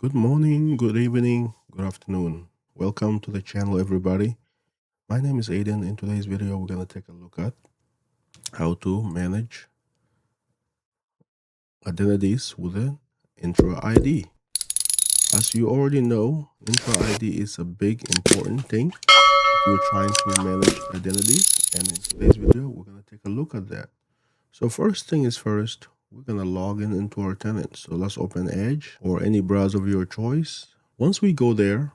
Good morning, good evening, good afternoon. Welcome to the channel, everybody. My name is Aiden. In today's video, we're going to take a look at how to manage identities within Entra ID. As you already know, Entra ID is a big, important thing if you're trying to manage identities. And in today's video, we're going to take a look at that. So first thing is first, we're going to log in into our tenant. So let's open Edge or any browser of your choice. Once we go there,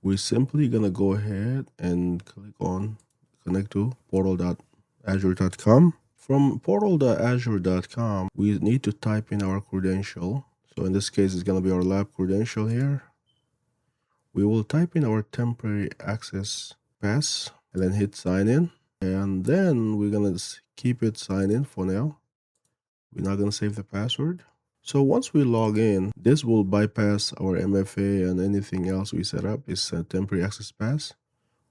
we're simply going to go ahead and click on connect to portal.azure.com. From portal.azure.com, we need to type in our credential. So in this case, it's going to be our lab credential here. We will type in our temporary access pass and then hit sign in. And then we're going to keep it sign in for now. We're not going to save the password. So once we log in, this will bypass our MFA and anything else we set up. It's a temporary access pass,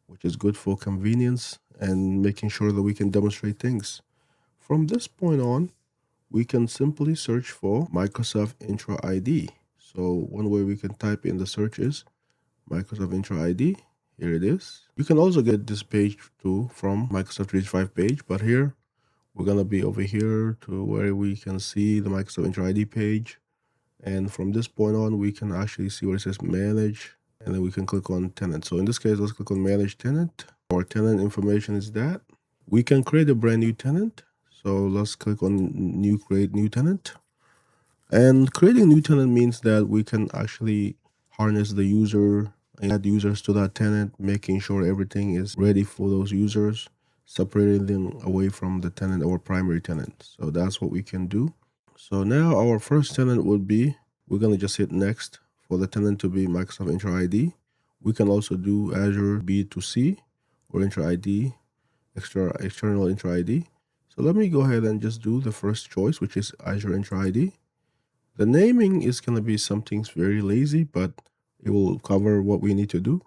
which is good for convenience and making sure that we can demonstrate things. From this point on, we can simply search for Microsoft Entra ID. So one way we can type in the search is Microsoft Entra ID. Here it is. You can also get this page too from Microsoft 365 page, but here we're going to be over here to where we can see the Microsoft Entra ID page. And from this point on, we can actually see where it says manage, and then we can click on tenant. So in this case, let's click on manage tenant. Our tenant information is that. We can create a brand new tenant. So let's click on create new tenant. And creating a new tenant means that we can actually harness the user and add users to that tenant, making sure everything is ready for those users, separating them away from the tenant or primary tenant. So that's what we can do. So now our first tenant would be, we're going to just hit next for the tenant to be Microsoft Entra ID. We can also do Azure B2C or Entra ID, external Entra ID. So let me go ahead and just do the first choice, which is Azure Entra ID. The naming is going to be something very lazy, but it will cover what we need to do.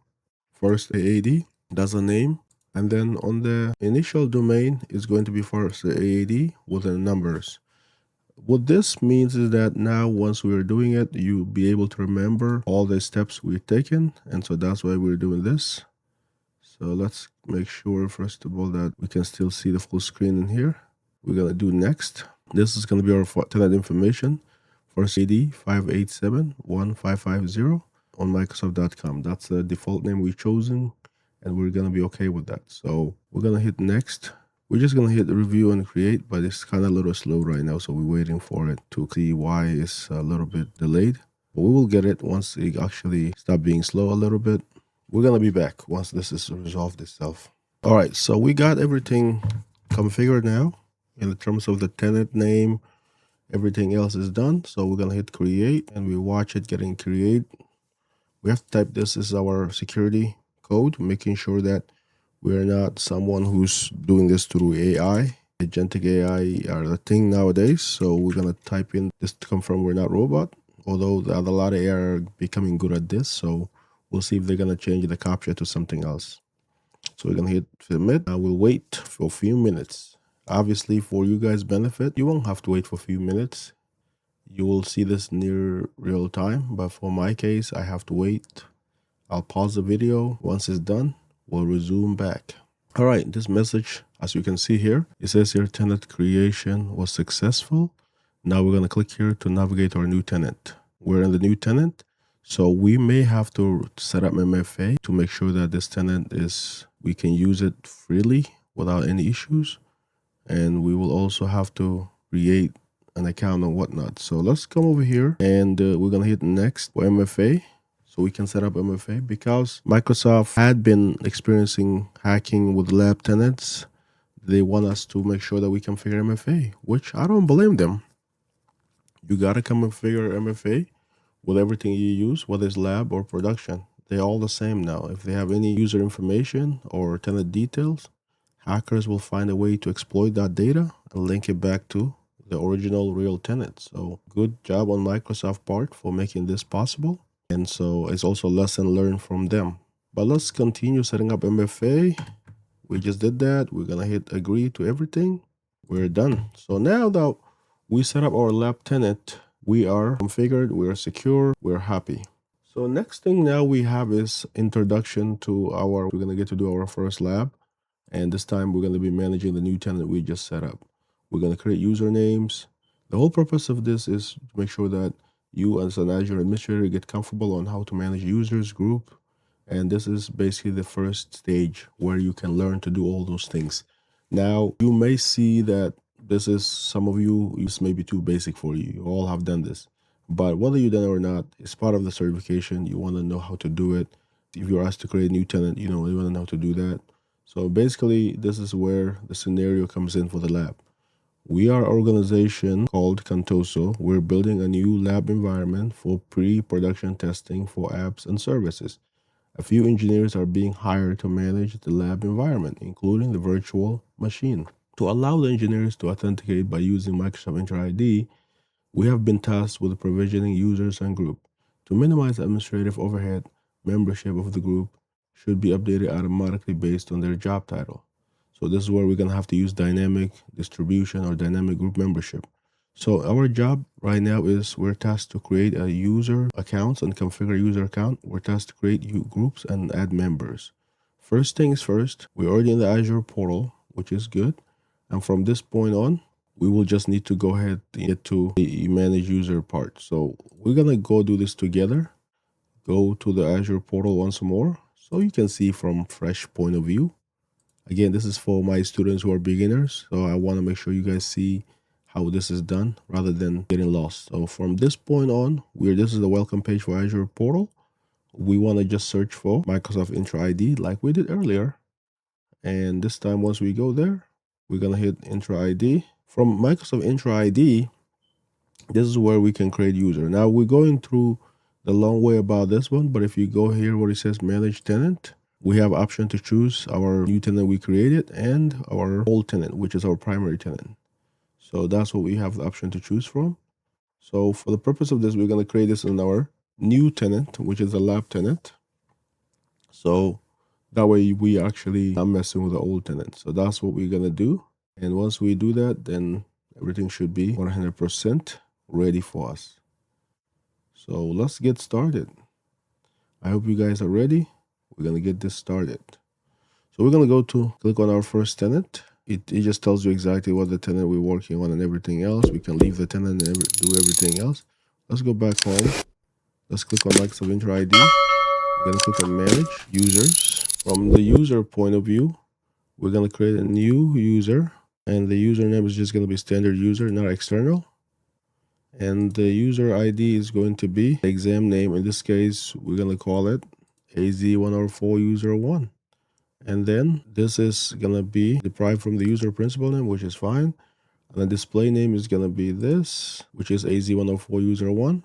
First, AAD, that's a name. And then on the initial domain is going to be first the AAD with the numbers. What this means is that now once we're doing it, you'll be able to remember all the steps we've taken. And so that's why we're doing this. So let's make sure, first of all, that we can still see the full screen in here. We're going to do next. This is going to be our tenant information. First AD 5871550 on Microsoft.com. That's the default name we've chosen, and we're going to be okay with that. So we're going to hit next. We're just going to hit review and create, but it's kind of a little slow right now. So we're waiting for it to see why it's a little bit delayed. But we will get it once it actually stop being slow a little bit. We're going to be back once this is resolved itself. All right, so we got everything configured now in terms of the tenant name. Everything else is done. So we're going to hit create and we watch it getting create. We have to type this as our security code, making sure that we're not someone who's doing this through AI. Agentic AI are the thing nowadays. So we're going to type in this to confirm we're not robot, although a lot of AI are becoming good at this. So we'll see if they're going to change the captcha to something else. So we're going to hit submit. I will wait for a few minutes. Obviously, for you guys' benefit, you won't have to wait for a few minutes. You will see this near real time, but for my case, I have to wait. I'll pause the video. Once it's done, we'll resume back. All right, this message, as you can see here, it says here tenant creation was successful. Now we're going to click here to navigate our new tenant. We're in the new tenant, so we may have to set up MFA to make sure that this tenant we can use it freely without any issues. And we will also have to create an account and whatnot. So let's come over here and we're going to hit next for MFA. So we can set up MFA because Microsoft had been experiencing hacking with lab tenants. They want us to make sure that we configure MFA, which I don't blame them. You got to configure MFA with everything you use, whether it's lab or production. They're all the same now. If they have any user information or tenant details, hackers will find a way to exploit that data and link it back to the original real tenant. So good job on Microsoft part for making this possible. And so it's also a lesson learned from them. But let's continue setting up MFA. We just did that. We're going to hit agree to everything. We're done. So now that we set up our lab tenant, we are configured, we are secure, we're happy. So next thing now we have is introduction to we're going to get to do our first lab. And this time we're going to be managing the new tenant we just set up. We're going to create usernames. The whole purpose of this is to make sure that you as an Azure administrator get comfortable on how to manage users, group. And this is basically the first stage where you can learn to do all those things. Now, you may see that this is some of you, this may be too basic for you. You all have done this. But whether you've done it or not, it's part of the certification. You want to know how to do it. If you're asked to create a new tenant, you want to know how to do that. So basically, this is where the scenario comes in for the lab. We are an organization called Cantoso. We're building a new lab environment for pre-production testing for apps and services. A few engineers are being hired to manage the lab environment, including the virtual machine. To allow the engineers to authenticate by using Microsoft Entra ID, we have been tasked with provisioning users and group. To minimize administrative overhead, membership of the group should be updated automatically based on their job title. So this is where we're going to have to use dynamic distribution or dynamic group membership. So our job right now is we're tasked to create a user accounts and configure user account. We're tasked to create groups and add members. First things first, we're already in the Azure portal, which is good. And from this point on, we will just need to go ahead and get to the manage user part. So we're going to go do this together. Go to the Azure portal once more so you can see from fresh point of view. Again, this is for my students who are beginners. So I want to make sure you guys see how this is done rather than getting lost. So from this point on, this is the welcome page for Azure portal. We want to just search for Microsoft Entra ID like we did earlier. And this time, once we go there, we're going to hit Entra ID. From Microsoft Entra ID, this is where we can create user. Now we're going through the long way about this one, but if you go here where it says manage tenant, we have option to choose our new tenant we created and our old tenant, which is our primary tenant. So that's what we have the option to choose from. So for the purpose of this, we're going to create this in our new tenant, which is a lab tenant. So that way we actually not messing with the old tenant. So that's what we're going to do. And once we do that, then everything should be 100% ready for us. So let's get started. I hope you guys are ready. We're going to get this started. So we're going to click on our first tenant. It just tells you exactly what the tenant we're working on and everything else. We can leave the tenant and do everything else. Let's go back home. Let's click on Microsoft Entra ID. We're going to click on manage users. From the user point of view, we're going to create a new user. And the username is just going to be standard user, not external. And the user ID is going to be the exam name. In this case, we're going to call it AZ-104 user 1. And then this is going to be derived from the user principal name, which is fine. And the display name is going to be this, which is AZ-104 user 1.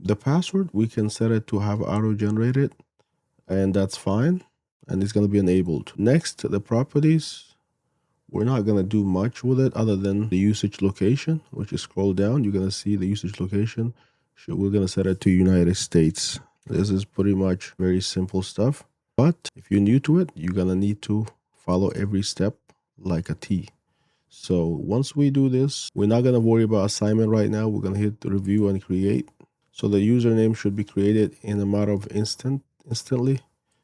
The password, we can set it to have auto-generated, and that's fine. And it's going to be enabled. Next, the properties. We're not going to do much with it other than the usage location, which is scroll down. You're going to see the usage location. We're going to set it to United States. This is pretty much very simple stuff. But if you're new to it, you're going to need to follow every step like a T. So once we do this, we're not going to worry about assignment right now. We're going to hit review and create. So the username should be created in a matter of instantly.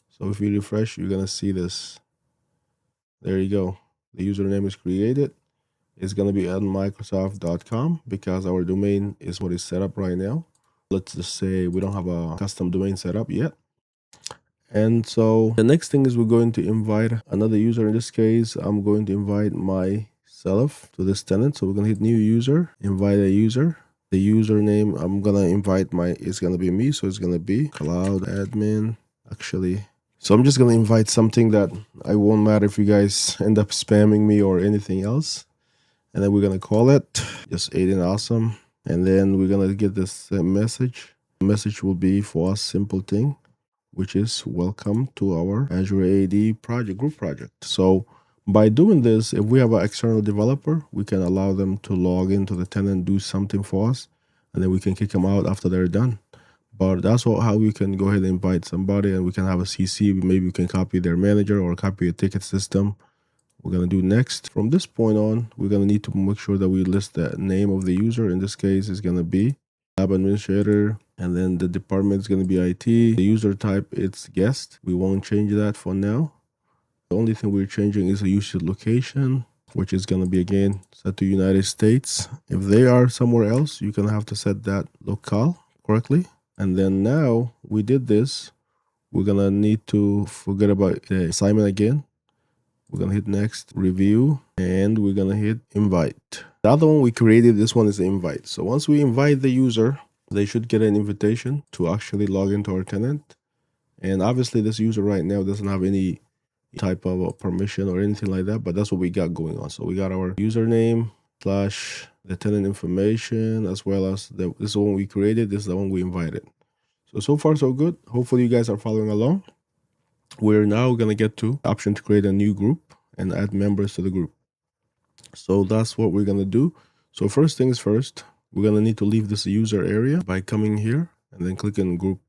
So if you refresh, you're going to see this. There you go. The username is created. It's going to be at Microsoft.com because our domain is what is set up right now. Let's just say we don't have a custom domain set up yet. And so the next thing is we're going to invite another user. In this case, I'm going to invite myself to this tenant. So we're going to hit new user, invite a user. The username I'm going to invite is going to be me. So it's going to be cloud admin. Actually, so I'm just going to invite something that I won't matter if you guys end up spamming me or anything else. And then we're going to call it just Aiden Awesome. And then we're going to get this message. The message will be for us simple thing, which is welcome to our Azure AD group project. So by doing this, if we have an external developer, we can allow them to log into the tenant, do something for us, and then we can kick them out after they're done. But that's how we can go ahead and invite somebody and we can have a CC. Maybe we can copy their manager or copy a ticket system. We're going to do next. From this point on, we're going to need to make sure that we list the name of the user. In this case, it's going to be lab administrator, and then the department is going to be IT. The user type, it's guest. We won't change that for now. The only thing we're changing is the usage location, which is going to be again set to United States. If they are somewhere else, you're going to have to set that locale correctly. And then now we did this, we're going to need to forget about the assignment again. We're going to hit next, review, and we're going to hit invite. The other one we created, this one is invite. So once we invite the user, they should get an invitation to actually log into our tenant. And obviously this user right now doesn't have any type of permission or anything like that, but that's what we got going on. So we got our username / the tenant information, as well as this is the one we created, this is the one we invited. So far so good. Hopefully you guys are following along. We're now going to get to the option to create a new group and add members to the group. So that's what we're going to do. So first things first, we're going to need to leave this user area by coming here and then clicking group.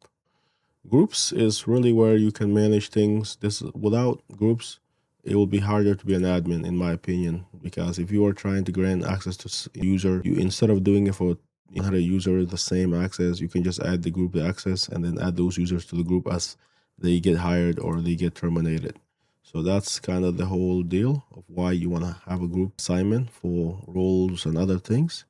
Groups is really where you can manage things. Without groups, it will be harder to be an admin, in my opinion, because if you are trying to grant access to a user, instead of doing it for a user the same access, you can just add the group the access and then add those users to the group as they get hired or they get terminated. So that's kind of the whole deal of why you want to have a group assignment for roles and other things.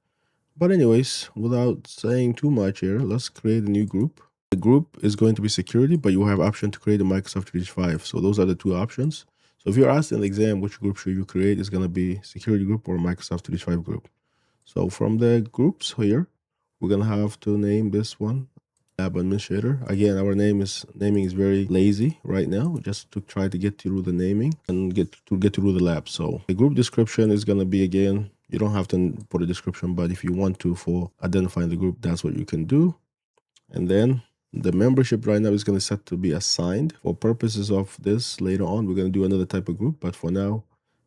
But anyways, without saying too much here, let's create a new group. The group is going to be security, but you have option to create a Microsoft 365. So those are the two options. So if you're asked in the exam which group should you create, it's going to be security group or Microsoft 365 group. So from the groups here, we're going to have to name this one lab administrator. Again, our naming is very lazy right now, just to try to get through the naming and get through the lab. So the group description is going to be, again, you don't have to put a description, but if you want to for identifying the group, that's what you can do. And then the membership right now is going to set to be assigned. For purposes of this later on, we're going to do another type of group, but for now,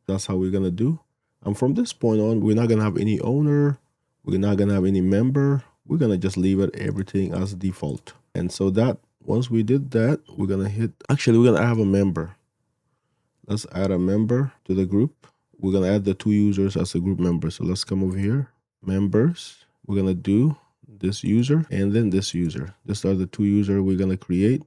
that's how we're going to do. And from this point on, we're not going to have any owner. We're not going to have any member. We're going to just leave it everything as default. And so that once we did that, we're going to add a member. Let's add a member to the group. We're going to add the two users as a group member. So let's come over here, members. We're going to do this user and then this user. These are the two users we're going to create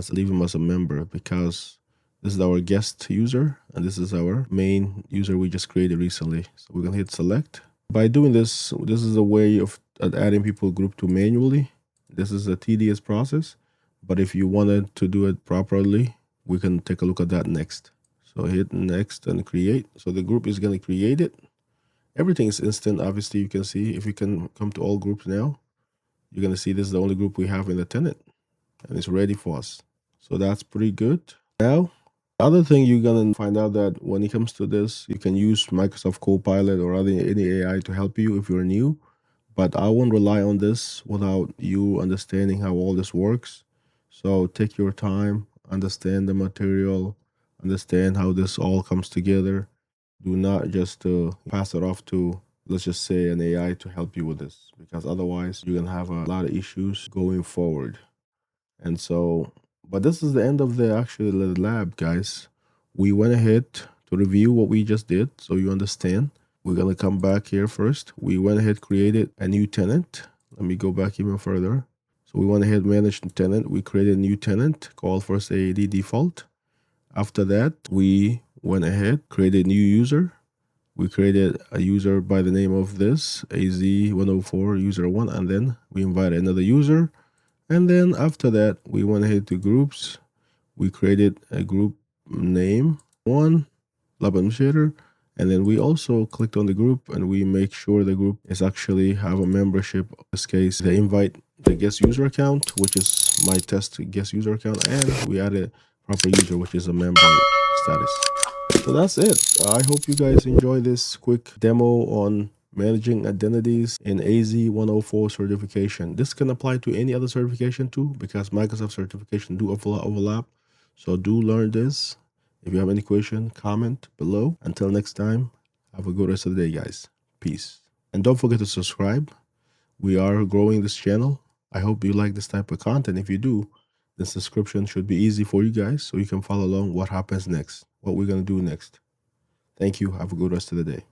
leave them as a member, because this is our guest user and this is our main user we just created recently. So we're going to hit select. By doing this is a way of adding people group to manually. This is a tedious process, but if you wanted to do it properly, we can take a look at that next. So hit next and create. So the group is going to create it. Everything is instant. Obviously, you can see if you can come to all groups now, you're going to see this is the only group we have in the tenant and it's ready for us. So that's pretty good. Now, the other thing you're going to find out that when it comes to this, you can use Microsoft Copilot or any AI to help you if you're new, but I won't rely on this without you understanding how all this works. So take your time, understand the material, understand how this all comes together. Do not just pass it off to, let's just say, an AI to help you with this, because otherwise you're going to have a lot of issues going forward. And so, but this is the end of the lab, guys. We went ahead to review what we just did so you understand. We're going to come back here first. We went ahead, created a new tenant. Let me go back even further. So we went ahead, managed the tenant. We created a new tenant called first AAD default. After that, we went ahead, created a new user. We created a user by the name of this AZ-104 user 1, and then we invited another user. And then after that, we went ahead to groups. We created a group name 1, lab administrator. And then we also clicked on the group and we make sure the group is actually have a membership. In this case, they invite the guest user account, which is my test guest user account. And we added proper user, which is a member status. So that's it. I hope you guys enjoy this quick demo on managing identities in AZ-104 certification. This can apply to any other certification too, because Microsoft certification do overlap. So do learn this. If you have any question, comment below. Until next time, have a good rest of the day, guys. Peace. And don't forget to subscribe. We are growing this channel. I hope you like this type of content. If you do, the subscription should be easy for you guys so you can follow along what happens next, what we're going to do next. Thank you. Have a good rest of the day.